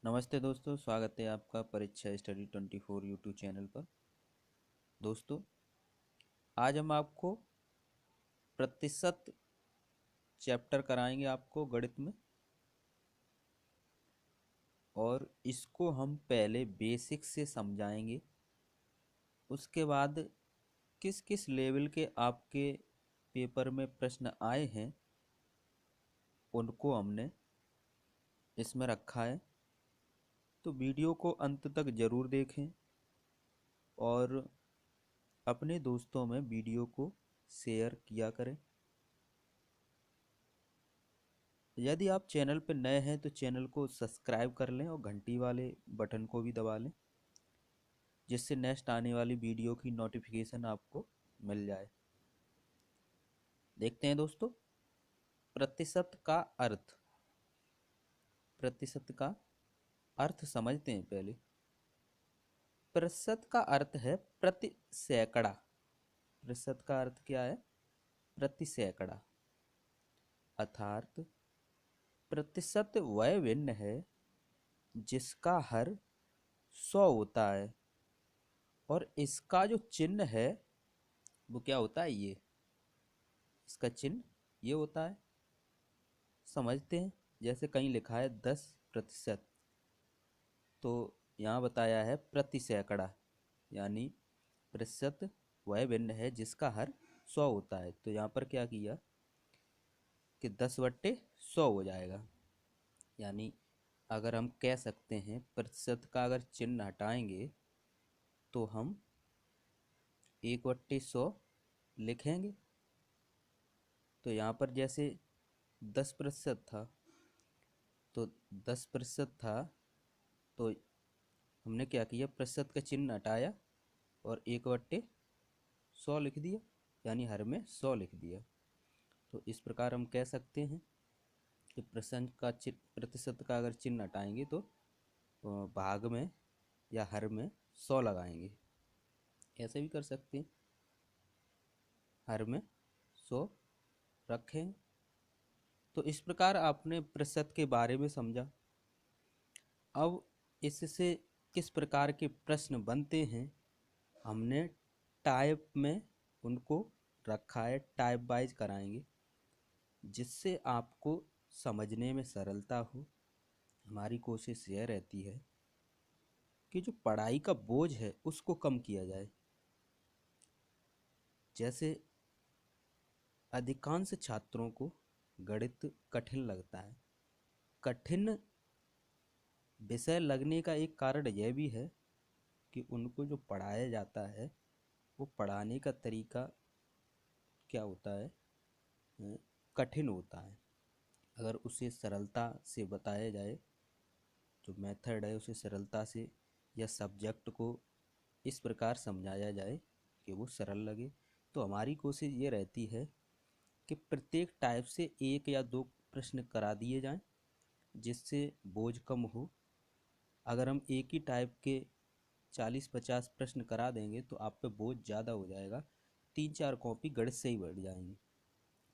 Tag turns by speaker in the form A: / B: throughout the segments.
A: नमस्ते दोस्तों, स्वागत है आपका परीक्षा स्टडी 24 यूट्यूब चैनल पर। दोस्तों, आज हम आपको प्रतिशत चैप्टर कराएंगे आपको गणित में, और इसको हम पहले बेसिक से समझाएंगे। उसके बाद किस किस लेवल के आपके पेपर में प्रश्न आए हैं उनको हमने इसमें रखा है। तो वीडियो को अंत तक ज़रूर देखें और अपने दोस्तों में वीडियो को शेयर किया करें। यदि आप चैनल पर नए हैं तो चैनल को सब्सक्राइब कर लें और घंटी वाले बटन को भी दबा लें, जिससे नेक्स्ट आने वाली वीडियो की नोटिफिकेशन आपको मिल जाए। देखते हैं दोस्तों, प्रतिशत का अर्थ। प्रतिशत का अर्थ समझते हैं पहले। प्रतिशत का अर्थ है प्रति सैकड़ा। प्रतिशत का अर्थ क्या है? प्रति सैकड़ा। अर्थात प्रतिशत वह भिन्न है जिसका हर 100 होता है, और इसका जो चिन्ह है वो क्या होता है? ये इसका चिन्ह ये होता है। समझते हैं। जैसे कहीं लिखा है 10%, तो यहाँ बताया है प्रति सैकड़ा, यानी प्रतिशत वह भिन्न है जिसका हर 100 होता है। तो यहाँ पर क्या किया कि 10/100 हो जाएगा। यानी अगर हम कह सकते हैं प्रतिशत का अगर चिन्ह हटाएंगे तो हम 1/100 लिखेंगे। तो यहाँ पर जैसे 10% था, तो 10% था, तो हमने क्या किया, प्रतिशत का चिन्ह हटाया और 1/100 लिख दिया, यानी हर में 100 लिख दिया। तो इस प्रकार हम कह सकते हैं कि प्रतिशत का अगर चिन्ह हटाएंगे तो भाग में या हर में 100 लगाएंगे। ऐसे भी कर सकते हैं, हर में 100 रखें। तो इस प्रकार आपने प्रतिशत के बारे में समझा। अब इससे किस प्रकार के प्रश्न बनते हैं हमने टाइप में उनको रखा है, टाइप वाइज कराएंगे, जिससे आपको समझने में सरलता हो। हमारी कोशिश यह रहती है कि जो पढ़ाई का बोझ है उसको कम किया जाए। जैसे अधिकांश छात्रों को गणित कठिन लगता है। कठिन विषय लगने का एक कारण यह भी है कि उनको जो पढ़ाया जाता है वो पढ़ाने का तरीका क्या होता है, कठिन होता है। अगर उसे सरलता से बताया जाए, जो मेथड है उसे सरलता से या सब्जेक्ट को इस प्रकार समझाया जाए कि वो सरल लगे, तो हमारी कोशिश ये रहती है कि प्रत्येक टाइप से 1 या 2 प्रश्न करा दिए जाएं, जिससे बोझ कम हो। अगर हम एक ही टाइप के 40-50 प्रश्न करा देंगे तो आप पे बोझ ज़्यादा हो जाएगा। 3-4 कॉपी गणित से ही बढ़ जाएंगी,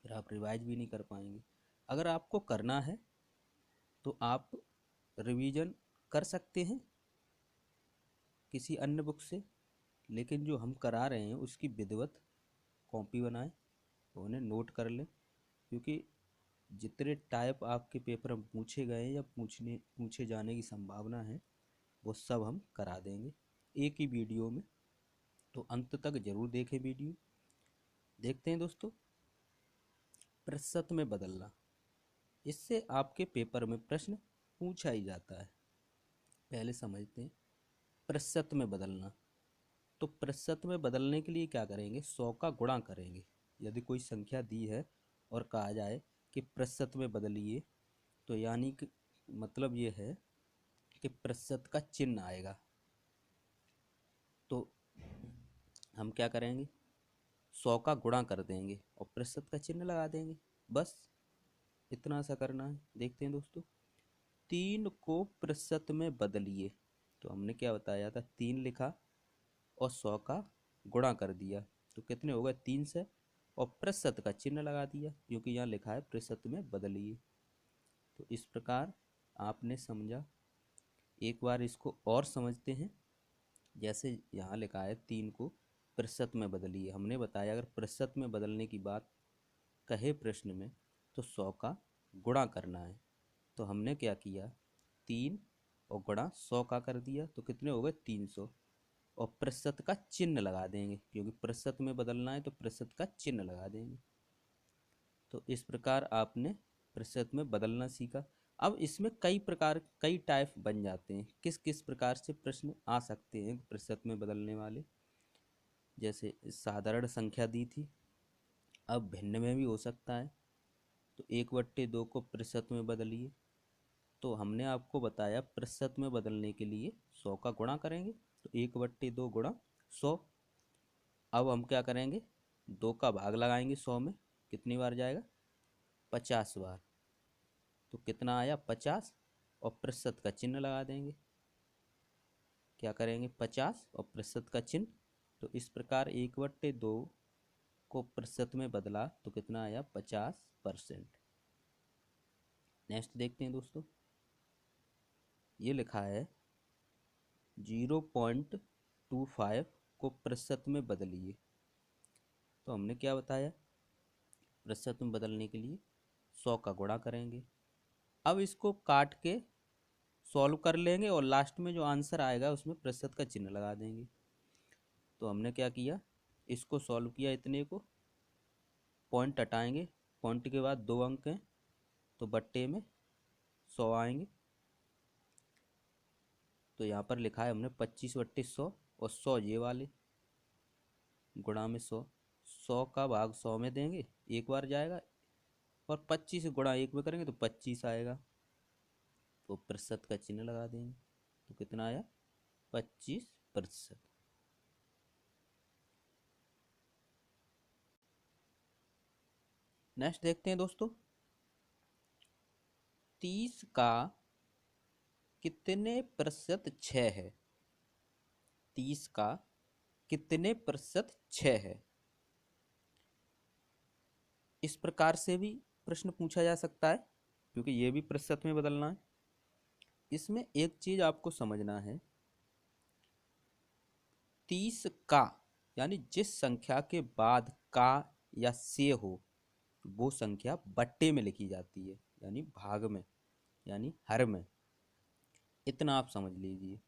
A: फिर आप रिवाइज भी नहीं कर पाएंगे। अगर आपको करना है तो आप रिवीजन कर सकते हैं किसी अन्य बुक से, लेकिन जो हम करा रहे हैं उसकी विधिवत कॉपी बनाएं और उन्हें नोट कर लें, क्योंकि जितने टाइप आपके पेपर में पूछे गए या पूछे जाने की संभावना है वो सब हम करा देंगे एक ही वीडियो में। तो अंत तक ज़रूर देखें वीडियो। देखते हैं दोस्तों, प्रतिशत में बदलना। इससे आपके पेपर में प्रश्न पूछा ही जाता है। पहले समझते हैं प्रतिशत में बदलना। तो प्रतिशत में बदलने के लिए क्या करेंगे, 100 का गुणा करेंगे। यदि कोई संख्या दी है और कहा जाए कि प्रतिशत में बदलिए, तो यानी कि मतलब ये है कि प्रतिशत का चिन्ह आएगा। तो हम क्या करेंगे, 100 का गुणा कर देंगे और प्रतिशत का चिन्ह लगा देंगे। बस इतना सा करना है। देखते हैं दोस्तों, 3 को प्रतिशत में बदलिए। तो हमने क्या बताया था, 3 लिखा और 100 का गुणा कर दिया, तो कितने हो गए, 300, और प्रतिशत का चिन्ह लगा दिया क्योंकि यहाँ लिखा है प्रतिशत में बदलिए। तो इस प्रकार आपने समझा एक बार इसको और समझते हैं। जैसे यहाँ लिखा है 3 को प्रतिशत में बदलिए। हमने बताया अगर प्रतिशत में बदलने की बात कहे प्रश्न में तो 100 का गुणा करना है। तो हमने क्या किया, 3 और गुणा 100 का कर दिया तो कितने हो गए 300, और प्रतिशत का चिन्ह लगा देंगे क्योंकि प्रतिशत में बदलना है तो प्रतिशत का चिन्ह लगा देंगे। तो इस प्रकार आपने प्रतिशत में बदलना सीखा। अब इसमें कई टाइप बन जाते हैं। किस किस प्रकार से प्रश्न आ सकते हैं प्रतिशत में बदलने वाले। जैसे साधारण संख्या दी थी, अब भिन्न में भी हो सकता है। तो 1/2 को प्रतिशत में बदलिए। तो हमने आपको बताया प्रतिशत में बदलने के लिए 100 का गुणा करेंगे। तो 1/2 गुणा 100। अब हम क्या करेंगे, 2 का भाग लगाएंगे 100 में, कितनी बार जाएगा 50 बार। तो कितना आया 50, और प्रतिशत का चिन्ह लगा देंगे। क्या करेंगे 50 और प्रतिशत का चिन्ह। तो इस प्रकार 1/2 को प्रतिशत में बदला तो कितना आया 50%। नेक्स्ट देखते हैं दोस्तों, ये लिखा है 0.25 को प्रतिशत में बदलिए। तो हमने क्या बताया, प्रतिशत में बदलने के लिए 100 का गुणा करेंगे। अब इसको काट के सॉल्व कर लेंगे और लास्ट में जो आंसर आएगा उसमें प्रतिशत का चिन्ह लगा देंगे। तो हमने क्या किया, इसको सॉल्व किया, इतने को पॉइंट हटाएंगे, पॉइंट के बाद 2 अंक हैं तो बट्टे में 100 आएंगे। तो यहाँ पर लिखा है हमने 25/100 और 100 ये वाले गुणा में 100। 100 का भाग 100 में देंगे, एक बार जाएगा, और 25 गुणा 1 में करेंगे तो 25 आएगा। तो प्रतिशत का चिन्ह लगा देंगे। तो कितना आया 25%। नेक्स्ट देखते हैं दोस्तों, 30 का कितने प्रतिशत 6 है। 30 का कितने प्रतिशत 6 है। इस प्रकार से भी प्रश्न पूछा जा सकता है क्योंकि ये भी प्रतिशत में बदलना है। इसमें एक चीज आपको समझना है, 30 का यानी जिस संख्या के बाद का या से हो वो संख्या बट्टे में लिखी जाती है, यानी भाग में, यानी हर में। इतना आप समझ लीजिए।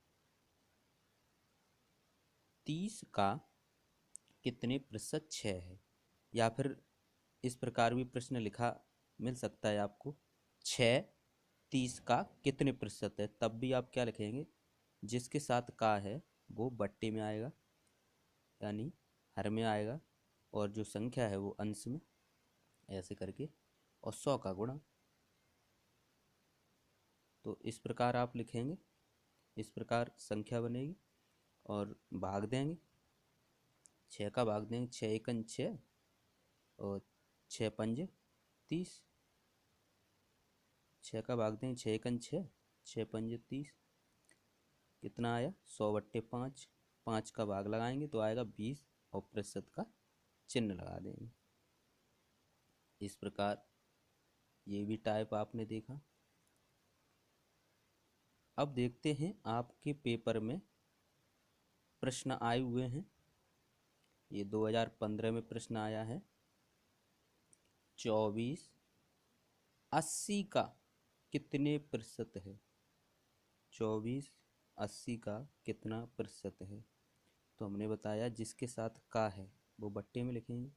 A: 30 का कितने प्रतिशत 6 है, या फिर इस प्रकार भी प्रश्न लिखा मिल सकता है आपको, 6 30 का कितने प्रतिशत है। तब भी आप क्या लिखेंगे, जिसके साथ का है वो बट्टे में आएगा यानी हर में आएगा, और जो संख्या है वो अंश में, ऐसे करके, और 100 का गुणा। तो इस प्रकार आप लिखेंगे, इस प्रकार संख्या बनेगी और भाग देंगे। 6 का भाग देंगे, 6 एकन 6 और 6 पंजे 30। 6 का भाग देंगे, 6 एकन 6, 6 पंजे 30। कितना आया 100/5। 5 का भाग लगाएंगे तो आएगा 20 और प्रतिशत का चिन्ह लगा देंगे। इस प्रकार ये भी टाइप आपने देखा। अब देखते हैं आपके पेपर में प्रश्न आए हुए हैं। ये 2015 में प्रश्न आया है, 24 80 का कितने प्रतिशत है। 24 80 का कितना प्रतिशत है। तो हमने बताया जिसके साथ का है वो बट्टे में लिखेंगे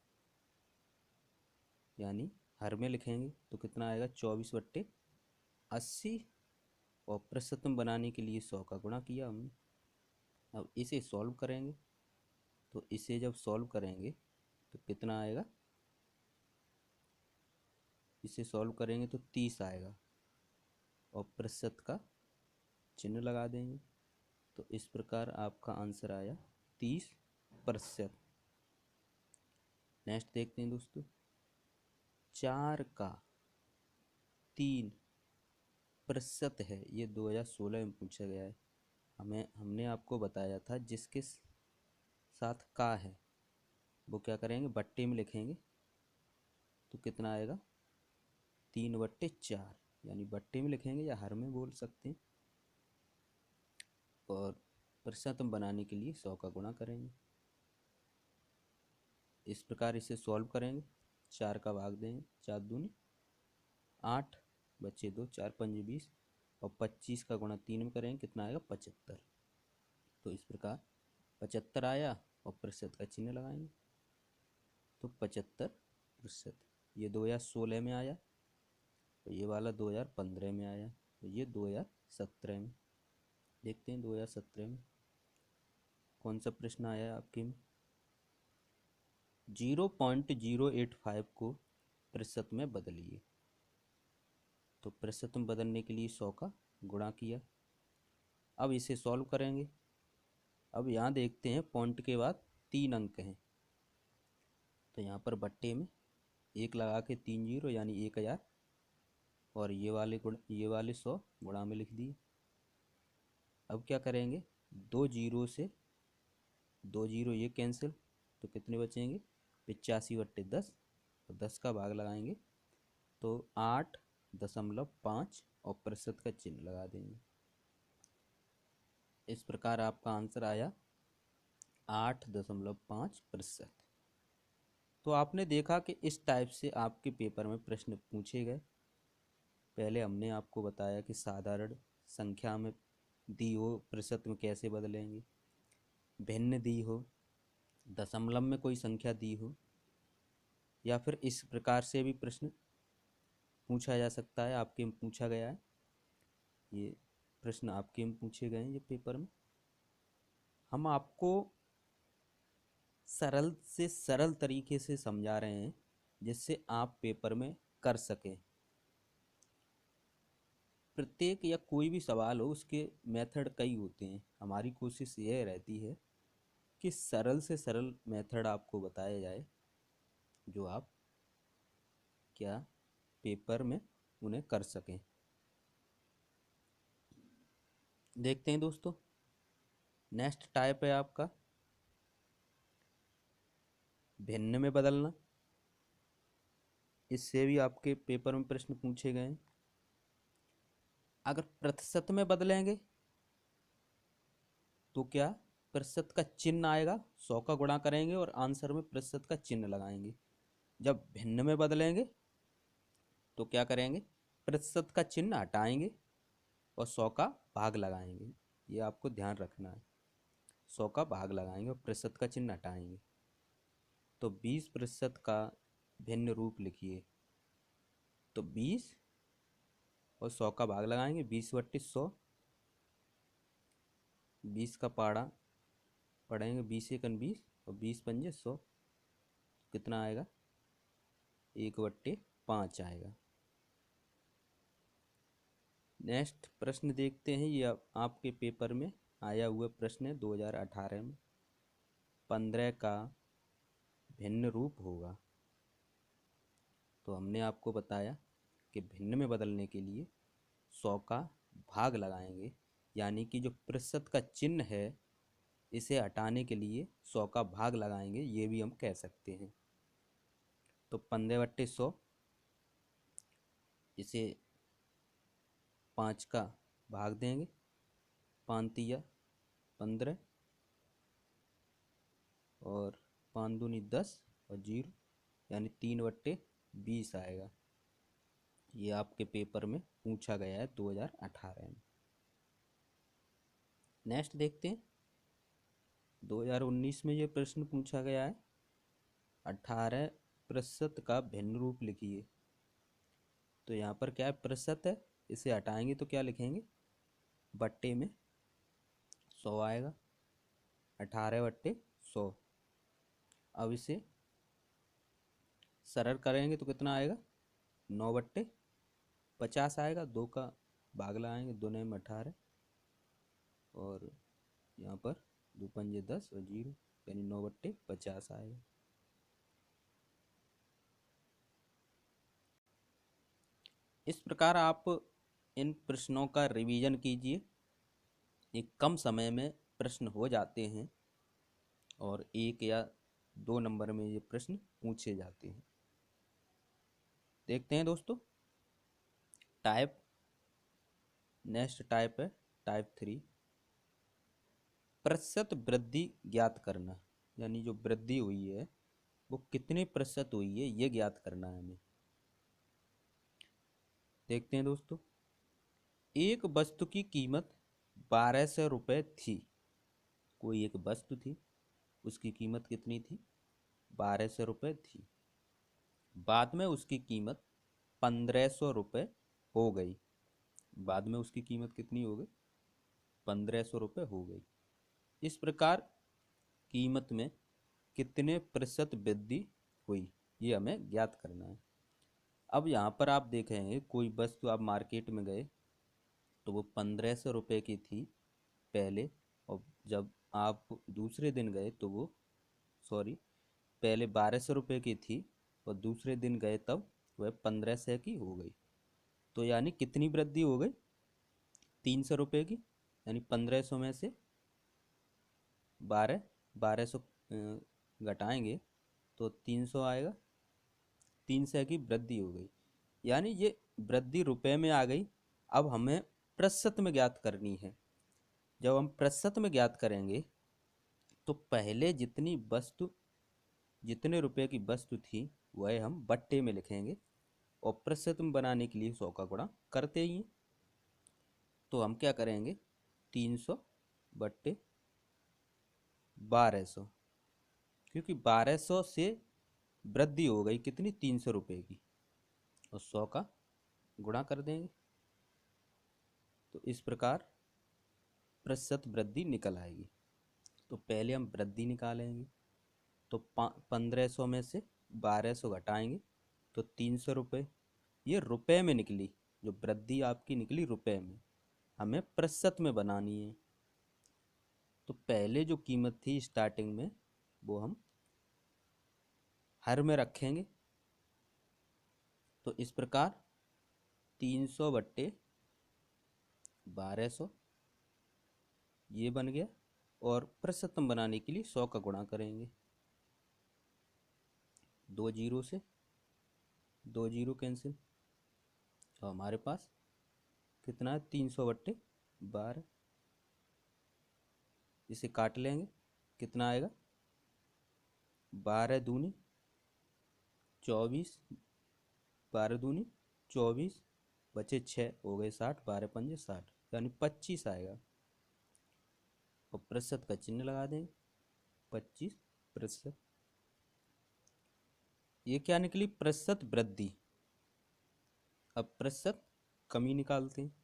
A: यानी हर में लिखेंगे। तो कितना आएगा 24/80, और प्रतिशत में बनाने के लिए 100 का गुणा किया हमने। अब इसे सॉल्व करेंगे। तो इसे जब सॉल्व करेंगे तो कितना आएगा, इसे सॉल्व करेंगे तो 30 आएगा और प्रतिशत का चिन्ह लगा देंगे। तो इस प्रकार आपका आंसर आया 30%। नेक्स्ट देखते हैं दोस्तों, 4 का 3% है। ये 2016 में पूछा गया है। हमने आपको बताया था जिसके साथ का है वो क्या करेंगे, बट्टे में लिखेंगे। तो कितना आएगा 3/4, यानी बट्टे में लिखेंगे या हर में बोल सकते हैं। और प्रतिशतम बनाने के लिए 100 का गुणा करेंगे। इस प्रकार इसे सॉल्व करेंगे, 4 का भाग देंगे, 4 दूनी 8, बचे 2, 4 पंजे 20 और 25 का गुणा 3 में करेंगे, कितना आएगा 75। तो इस प्रकार 75 आया और प्रतिशत का चिन्ह लगाएंगे, तो 75%। ये 2016 में आया, तो ये वाला 2015 में आया, तो ये 2017 में। देखते हैं 2017 में कौन सा प्रश्न आया है आपके में। 0.085 को प्रतिशत में बदलिए। तो प्रतिशत में बदलने के लिए 100 का गुणा किया। अब इसे सॉल्व करेंगे। अब यहाँ देखते हैं पॉइंट के बाद 3 अंक हैं, तो यहाँ पर बट्टे में 1 लगा के 3 जीरो यानी 1000 और ये वाले 100 गुणा में लिख दिए। अब क्या करेंगे, 2 जीरो से 2 जीरो ये कैंसिल, तो कितने बचेंगे 85/10 और 10 का भाग लगाएंगे तो 8.5 और प्रतिशत का चिन्ह लगा देंगे। इस प्रकार आपका आंसर आया 8.5%। तो आपने देखा कि इस टाइप से आपके पेपर में प्रश्न पूछे गए। पहले हमने आपको बताया कि साधारण संख्या में दी हो प्रतिशत में कैसे बदलेंगे, भिन्न दी हो, दशमलव में कोई संख्या दी हो, या फिर इस प्रकार से भी प्रश्न पूछा जा सकता है। आपके में पूछा गया है, ये प्रश्न आपके में पूछे गए हैं ये पेपर में। हम आपको सरल से सरल तरीके से समझा रहे हैं जिससे आप पेपर में कर सकें। प्रत्येक या कोई भी सवाल हो उसके मेथड कई होते हैं, हमारी कोशिश यह रहती है कि सरल से सरल मेथड आपको बताया जाए जो आप क्या पेपर में उन्हें कर सकें। देखते हैं दोस्तों, नेक्स्ट टाइप है आपका भिन्न में बदलना। इससे भी आपके पेपर में प्रश्न पूछे गए हैं। अगर प्रतिशत में बदलेंगे तो क्या प्रतिशत का चिन्ह आएगा, 100 का गुणा करेंगे और आंसर में प्रतिशत का चिन्ह लगाएंगे। जब भिन्न में बदलेंगे तो क्या करेंगे, प्रतिशत का चिन्ह हटाएंगे और 100 का भाग लगाएंगे। ये आपको ध्यान रखना है, 100 का भाग लगाएंगे और प्रतिशत का चिन्ह हटाएंगे। तो 20% का भिन्न रूप लिखिए, तो 20 और 100 का भाग लगाएंगे, 20/100, 20 का पाड़ा पढ़ेंगे, 20 एकन 20 और 20 पंजे 100, कितना आएगा 1/5 आएगा। नेक्स्ट प्रश्न देखते हैं, ये आपके पेपर में आया हुआ प्रश्न है 2018 में। 15 का भिन्न रूप होगा। तो हमने आपको बताया कि भिन्न में बदलने के लिए 100 का भाग लगाएंगे, यानी कि जो प्रतिशत का चिन्ह है इसे हटाने के लिए 100 का भाग लगाएंगे, ये भी हम कह सकते हैं। तो 15/100, इसे 5 का भाग देंगे, 5 तिया 15 और 5 दूनी 10 और 0 यानी 3/20 आएगा। ये आपके पेपर में पूछा गया है 2018 में। नेक्स्ट देखते हैं, 2019 में ये प्रश्न पूछा गया है, 18% का भिन्न रूप लिखिए। तो यहाँ पर क्या है, प्रतिशत है, इसे हटाएंगे तो क्या लिखेंगे, बट्टे में 100 आएगा, 18/100। अब इसे सरल करेंगे तो कितना आएगा, 9/50 आएगा। 2 का भाग लगाएंगे, 2 9 में 18 और यहाँ पर 2 पंजे 10 और 0 यानी 9/50 आएगा। इस प्रकार आप इन प्रश्नों का रिवीजन कीजिए, एक कम समय में प्रश्न हो जाते हैं और 1 या 2 नंबर में ये प्रश्न पूछे जाते हैं। देखते हैं दोस्तों, टाइप नेक्स्ट टाइप है टाइप 3। प्रतिशत वृद्धि ज्ञात करना, यानी जो वृद्धि हुई है वो कितने प्रतिशत हुई है ये ज्ञात करना है हमें। देखते हैं दोस्तों, एक वस्तु की कीमत 1200 रुपये थी। कोई एक वस्तु थी, उसकी कीमत कितनी थी? 1200 रुपये थी। बाद में उसकी कीमत 1500 रुपये हो गई। बाद में उसकी कीमत कितनी हो गई? 1500 रुपये हो गई। इस प्रकार कीमत में कितने प्रतिशत वृद्धि हुई ये हमें ज्ञात करना है। अब यहाँ पर आप देखेंगे, कोई वस्तु आप मार्केट में गए तो वो 1500 रुपये की थी पहले, और जब आप दूसरे दिन गए तो वो, सॉरी, पहले 1200 रुपये की थी और दूसरे दिन गए तब वह 1500 की हो गई। तो यानी कितनी वृद्धि हो गई? 300 रुपये की। यानी 1500 में से 1200 घटाएंगे तो 300 आएगा। 300 की वृद्धि हो गई, यानी ये वृद्धि रुपए में आ गई। अब हमें प्रतिशत में ज्ञात करनी है। जब हम प्रतिशत में ज्ञात करेंगे तो पहले जितने रुपए की वस्तु थी वह हम बट्टे में लिखेंगे, और प्रतिशत में बनाने के लिए 100 का गुणा करते ही हैं। तो हम क्या करेंगे? 300 बट्टे 1200, क्योंकि 1200 से वृद्धि हो गई कितनी? 300 रुपये की, और 100 का गुणा कर देंगे। तो इस प्रकार प्रतिशत वृद्धि निकल आएगी। तो पहले हम वृद्धि निकालेंगे, तो 1500 में से 1200 घटाएंगे तो 300 रुपये। ये रुपए में निकली, जो वृद्धि आपकी निकली रुपए में, हमें प्रतिशत में बनानी है। तो पहले जो कीमत थी स्टार्टिंग में वो हम हर में रखेंगे। तो इस प्रकार 300 बट्टे 1200 ये बन गया, और प्रतिशत में बनाने के लिए 100 का गुणा करेंगे। 2 जीरो से 2 जीरो कैंसिल, तो हमारे पास कितना है? 300 बट्टे 12। इसे काट लेंगे, कितना आएगा? 12 दूनी 24, 12 दूनी 24, बचे 6, हो गए 60, 12 पंजे 60, यानी 25 आएगा। और प्रतिशत का चिन्ह लगा देंगे, 25%। ये क्या निकली? प्रतिशत वृद्धि। अब प्रतिशत कमी निकालते हैं।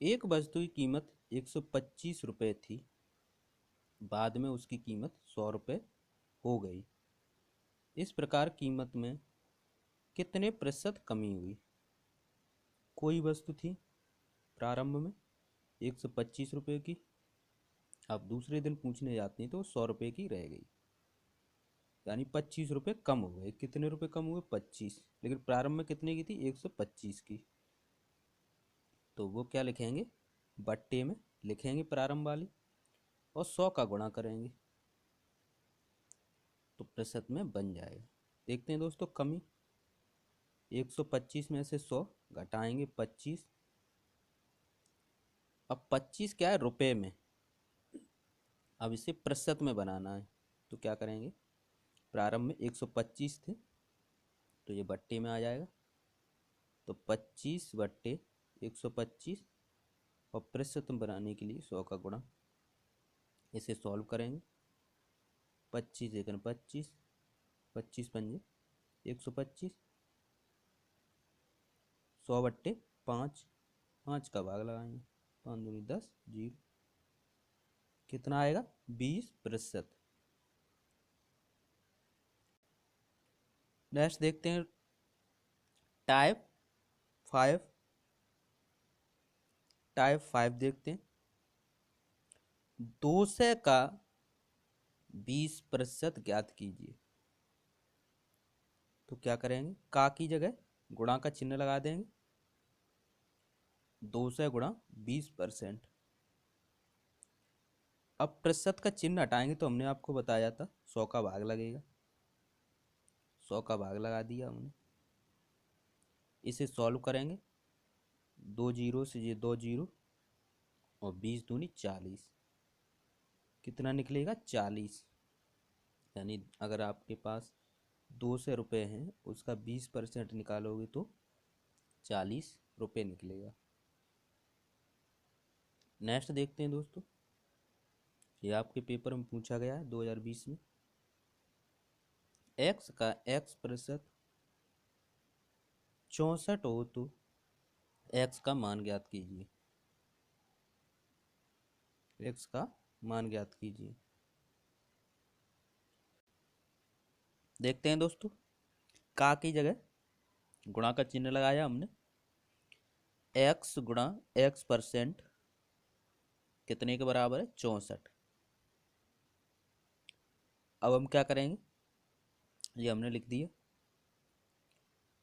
A: एक वस्तु की कीमत 125 रुपये थी, बाद में उसकी कीमत 100 रुपये हो गई। इस प्रकार कीमत में कितने प्रतिशत कमी हुई? कोई वस्तु थी प्रारंभ में 125 रुपये की, आप दूसरे दिन पूछने जाते हैं तो 100 रुपये की रह गई, यानी 25 रुपये कम हो गए। कितने रुपए कम हुए? 25। लेकिन प्रारंभ में कितने की थी? 125 की। तो वो क्या लिखेंगे? बट्टे में लिखेंगे प्रारंभ वाली, और 100 का गुणा करेंगे तो प्रतिशत में बन जाएगा। देखते हैं दोस्तों, कमी 125 में से 100 घटाएंगे 25। अब 25 क्या है? रुपए में। अब इसे प्रतिशत में बनाना है, तो क्या करेंगे? प्रारंभ में 125 थे तो ये बट्टे में आ जाएगा, तो 25 बट्टे 125, और प्रतिशत में बनाने के लिए 100 का गुणा। इसे सॉल्व करेंगे, 25 एक 25, 25 पंजे 125, 100 बट्टे 5, 5 का भाग लगाएंगे, 5 दूनी 10, जीरो, कितना आएगा? 20%। नेक्स्ट देखते हैं टाइप 5। टाइप 5 देखते हैं, 200 का 20% ज्ञात कीजिए। तो क्या करेंगे? का की जगह गुणा का चिन्ह लगा देंगे, 200 गुणा 20%। अब प्रतिशत का चिन्ह हटाएंगे तो हमने आपको बताया था 100 का भाग लगेगा, 100 का भाग लगा दिया हमने। इसे सॉल्व करेंगे, 2 जीरो से ये 2 जीरो, और 20 दूनी 40, कितना निकलेगा 40। यानी अगर आपके पास 200 रुपये हैं, उसका 20% निकालोगे तो 40 रुपये निकलेगा। नेक्स्ट देखते हैं दोस्तों, ये आपके पेपर में पूछा गया है 2020 में। x का x% 64 हो तो x का मान ज्ञात कीजिए। x का मान ज्ञात कीजिए। देखते हैं दोस्तों, का की जगह गुणा का चिन्ह लगाया हमने। x गुणा x% कितने के बराबर है 64। अब हम क्या करेंगे, ये हमने लिख दिया,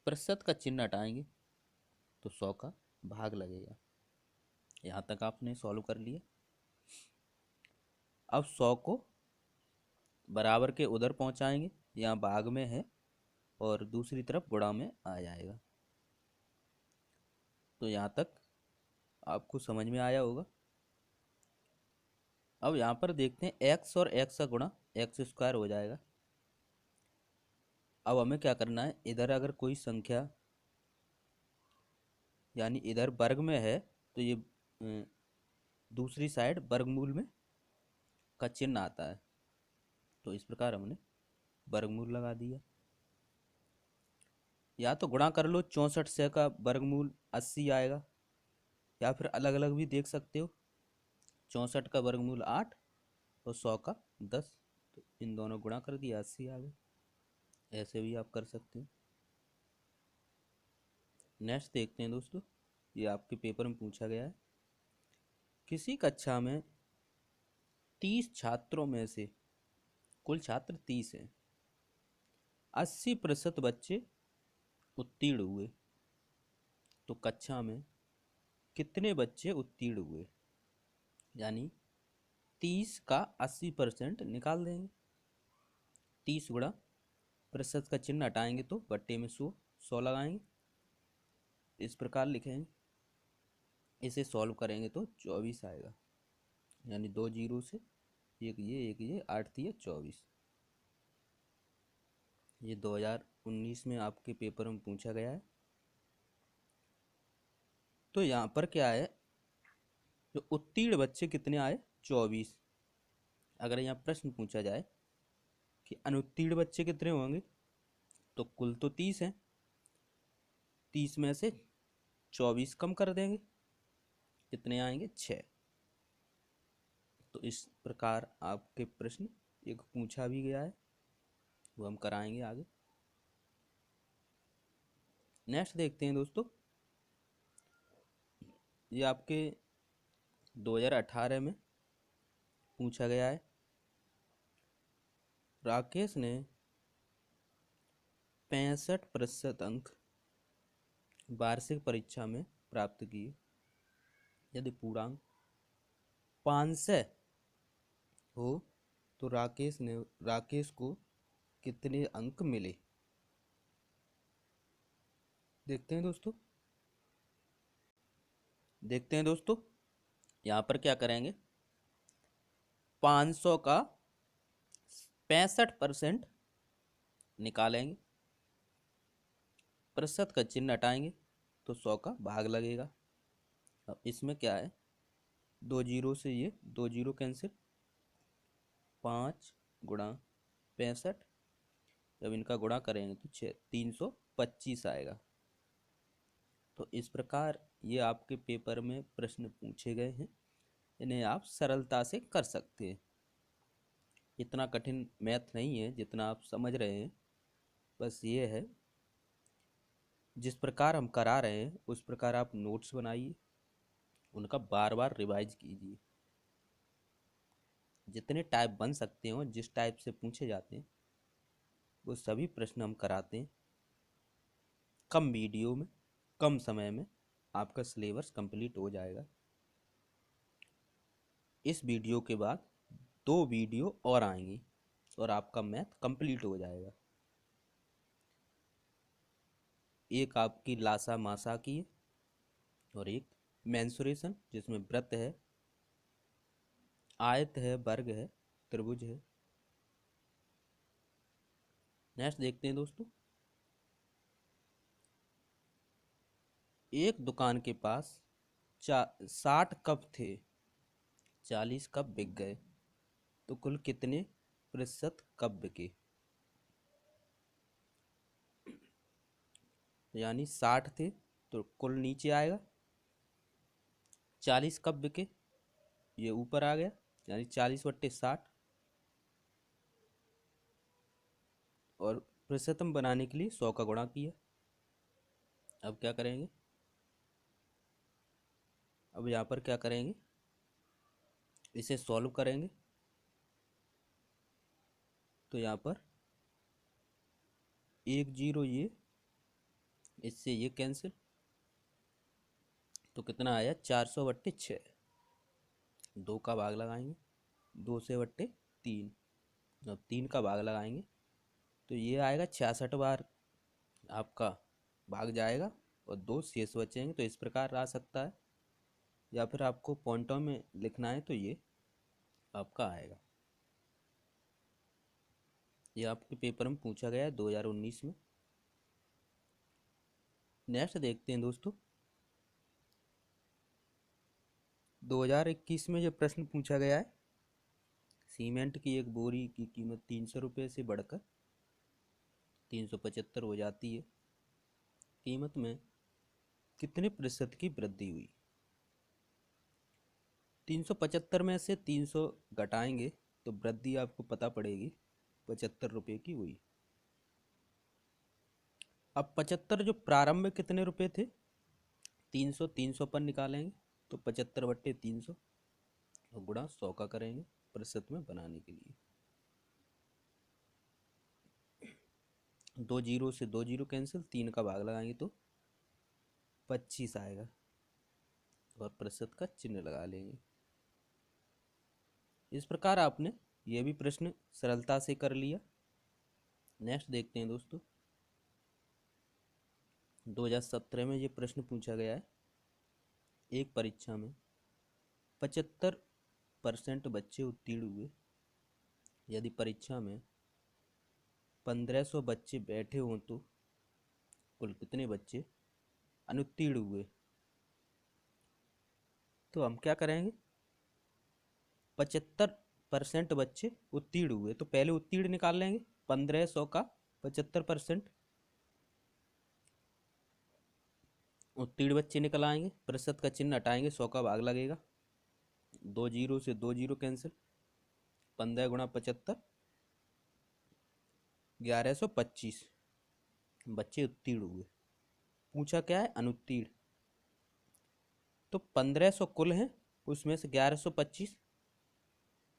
A: प्रतिशत का चिन्ह हटाएंगे तो 100 का भाग लगेगा। यहाँ तक आपने सॉल्व कर लिया। अब 100 को बराबर के उधर पहुँचाएंगे, यहाँ भाग में है और दूसरी तरफ गुणा में आ जाएगा। तो यहाँ तक आपको समझ में आया होगा। अब यहाँ पर देखते हैं x और x का गुणा x² हो जाएगा। अब हमें क्या करना है, इधर अगर कोई संख्या यानी इधर वर्ग में है तो ये दूसरी साइड वर्गमूल में का चिन्ह आता है। तो इस प्रकार हमने वर्गमूल लगा दिया। या तो गुणा कर लो, 64 से का वर्गमूल 80 आएगा, या फिर अलग अलग भी देख सकते हो। 64 का वर्गमूल 8 और 100 का 10, तो इन दोनों गुणा कर दिया 80 आ गए। ऐसे भी आप कर सकते हो। नेक्स्ट देखते हैं दोस्तों, ये आपके पेपर में पूछा गया है। किसी कक्षा में 30 छात्रों में से कुल छात्र 30 हैं, 80% बच्चे उत्तीर्ण हुए, तो कक्षा में कितने बच्चे उत्तीर्ण हुए। यानी 30 का 80% निकाल देंगे। 30 गुणा प्रतिशत का चिन्ह हटाएंगे तो बट्टे में 100, 100 लगाएंगे, इस प्रकार लिखेंगे। इसे सॉल्व करेंगे तो 24 आएगा। यानी 2 जीरो से एक ये 8 दिए 24। ये 2019 में आपके पेपर में पूछा गया है। तो यहाँ पर क्या है, जो उत्तीर्ण बच्चे कितने आए 24। अगर यहाँ प्रश्न पूछा जाए कि अनुत्तीर्ण बच्चे कितने होंगे, तो कुल तो 30 हैं, 30 में से 24 कम कर देंगे, कितने आएंगे 6। तो इस प्रकार आपके प्रश्न एक पूछा भी गया है, वो हम कराएंगे आगे। नेक्स्ट देखते हैं दोस्तों, ये आपके 2018 में पूछा गया है। राकेश ने 65% अंक वार्षिक परीक्षा में प्राप्त किए। यदि पूर्णांक 500 हो तो राकेश को कितने अंक मिले। देखते हैं दोस्तों, यहाँ पर क्या करेंगे, 500 का 65% निकालेंगे, प्रतिशत का चिन्ह हटाएंगे तो 100 का भाग लगेगा। अब इसमें क्या है, 2 जीरो से ये 2 जीरो कैंसिल, 5 गुणा 65, जब इनका गुणा करेंगे तो 325 आएगा। तो इस प्रकार ये आपके पेपर में प्रश्न पूछे गए हैं, इन्हें आप सरलता से कर सकते हैं। इतना कठिन मैथ नहीं है जितना आप समझ रहे हैं। बस ये है, जिस प्रकार हम करा रहे हैं उस प्रकार आप नोट्स बनाइए, उनका बार बार रिवाइज कीजिए। जितने टाइप बन सकते हो, जिस टाइप से पूछे जाते हैं, वो सभी प्रश्न हम कराते हैं। कम वीडियो में, कम समय में आपका सिलेबस कंप्लीट हो जाएगा। इस वीडियो के बाद 2 वीडियो और आएंगी और आपका मैथ कंप्लीट हो जाएगा। एक आपकी लासा मासा की है और एक मेंसुरेशन जिसमें व्रत है आयत है, वर्ग है, त्रिभुज है। नेक्स्ट देखते हैं दोस्तों। एक दुकान के पास 60 कप थे, 40 कप बिक गए, तो कुल कितने प्रतिशत कप बिके? यानी 60 थे तो कुल नीचे आएगा, 40 कप बिके, ये ऊपर आ गया, यानी 40/60। और प्रतिशतम बनाने के लिए 100 का गुणा किया। अब क्या करेंगे? अब यहाँ पर क्या करेंगे, इसे सॉल्व करेंगे। तो यहाँ पर 1 0 ये, इससे ये कैंसिल, तो कितना आया? 400/6। 2 का भाग लगाएंगे, 2 से/3। अब 3 का भाग लगाएंगे तो ये आएगा 66 बार आपका भाग जाएगा और 2 शेष बचेंगे। तो इस प्रकार आ सकता है, या फिर आपको पॉइंटों में लिखना है तो ये आपका आएगा। ये आपके पेपर में पूछा गया है 2019 में। नेक्स्ट देखते हैं दोस्तों। 2021 में जो प्रश्न पूछा गया है, सीमेंट की एक बोरी की कीमत 300 रुपये से बढ़कर 375 हो जाती है, कीमत में कितने प्रतिशत की वृद्धि हुई? 375 में से 300 घटाएंगे तो वृद्धि आपको पता पड़ेगी 75 रुपये की हुई। अब 75 जो प्रारंभ में कितने रुपए थे? 300 पर निकालेंगे तो 75/300 और गुणा 100 का करेंगे प्रतिशत में बनाने के लिए। 2 जीरो से 2 जीरो कैंसिल, 3 का भाग लगाएंगे तो 25 आएगा और प्रतिशत का चिन्ह लगा लेंगे। इस प्रकार आपने यह भी प्रश्न सरलता से कर लिया। नेक्स्ट देखते हैं दोस्तों। 2017 में ये प्रश्न पूछा गया है, एक परीक्षा में 75% बच्चे उत्तीर्ण हुए, यदि परीक्षा में 1500 बच्चे बैठे हों तो कुल कितने बच्चे अनुत्तीर्ण हुए? तो हम क्या करेंगे, 75% बच्चे उत्तीर्ण हुए तो पहले उत्तीर्ण निकाल लेंगे, 1500 का 75%, उत्तीर्ण बच्चे निकल आएंगे, प्रतिशत का चिन्ह हटाएंगे, 100 का भाग लगेगा, 2 जीरो से 2 जीरो कैंसिल, 15 गुणा 75, 1125 बच्चे उत्तीर्ण हुए। पूछा क्या है? अनुत्तीर्ण। तो 1500 कुल हैं, उसमें से 1125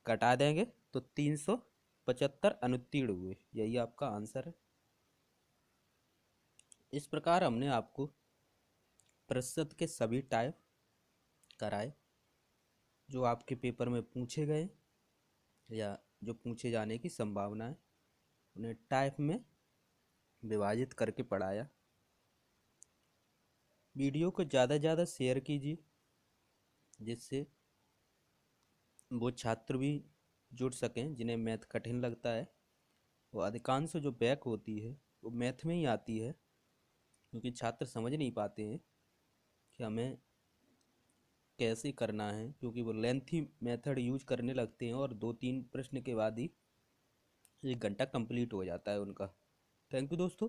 A: घटा देंगे तो 375 अनुत्तीर्ण हुए। यही आपका आंसर है। इस प्रकार हमने आपको प्रतिशत के सभी टाइप कराए जो आपके पेपर में पूछे गए या जो पूछे जाने की संभावना है, उन्हें टाइप में विभाजित करके पढ़ाया। वीडियो को ज़्यादा से ज़्यादा शेयर कीजिए, जिससे वो छात्र भी जुड़ सकें जिन्हें मैथ कठिन लगता है। वो अधिकांश जो बैक होती है वो मैथ में ही आती है, क्योंकि छात्र समझ नहीं पाते हैं कि हमें कैसे करना है, क्योंकि वो लेंथी मेथड यूज करने लगते हैं और 2-3 प्रश्न के बाद ही 1 घंटा कंप्लीट हो जाता है उनका। थैंक यू दोस्तों।